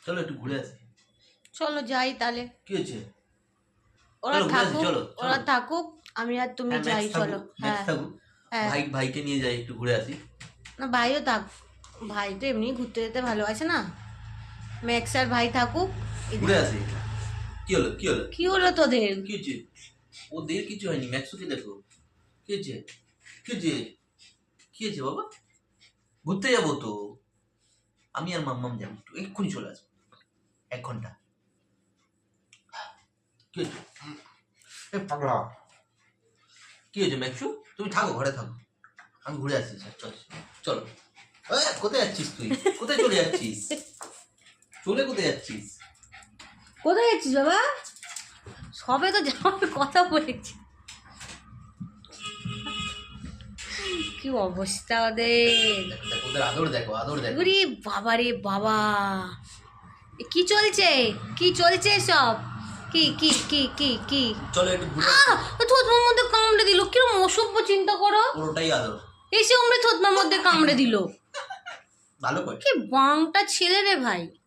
চলো একটু ঘুরে আসি। চলো যাই তাহলে। কি হয়েছে? ওরা চলো ঘুরে আসি, থাকুক, চলো ওরা চলো। থাকুক, আমি আর তুমি হ্যাঁ যাই, ম্যাক্স চলো। থাকুক, ম্যাক্স হ্যাঁ থাকুক। হ্যাঁ। ভাইকে নিয়ে যাই, একটু ঘুরে আসি। না ভাইও থাক, ভাই তো এমনি ঘুরতে যেতে ভালোবাসে না। ম্যাক্স আর ভাই থাকুক। ঘুরে আসি। কি হলো কি হলো? কি হলো তোদের? কি হয়েছে? ওদের কিছু হয়নি, ম্যাক্সকে দেখো। কি হয়েছে? কি হয়েছে? কি হয়েছে বাবা? ঘুরতে যাবো তো, আমি আর মাম্মাম যাবো, একটু এক্ষুনি চলে আসবো, 1 ঘন্টা। কি হয়েছে? পাগলা, কি হয়েছে ম্যাক্সু? তুমি থাকো, ঘরে থাকো, আমি ঘুরে আসছি। চল চলো। কোথায় যাচ্ছিস তুই? কোথায় চলে যাচ্ছিস? চলে কোথায় যাচ্ছিস? কোথায় যাচ্ছিস বাবা? সবে তো যাওয়ার কথা বলেছি। কি অবস্থা ওদের! ওদের আদর দেখো, আদর দেখো। ওরে বাবা রে বাবা, কি চলছে, কি চলছে সব? কি কি কি কি কি? চলো একটু ঘুরে থতমার মধ্যে কামড়ে দিল, কিরম অসভ্য, চিন্তা করো। পুরোটাই আদর। এসে অমনি থতমার মধ্যে কামড়ে দিল। ভালো করে। কি বাংটা ছেলে রে ভাই।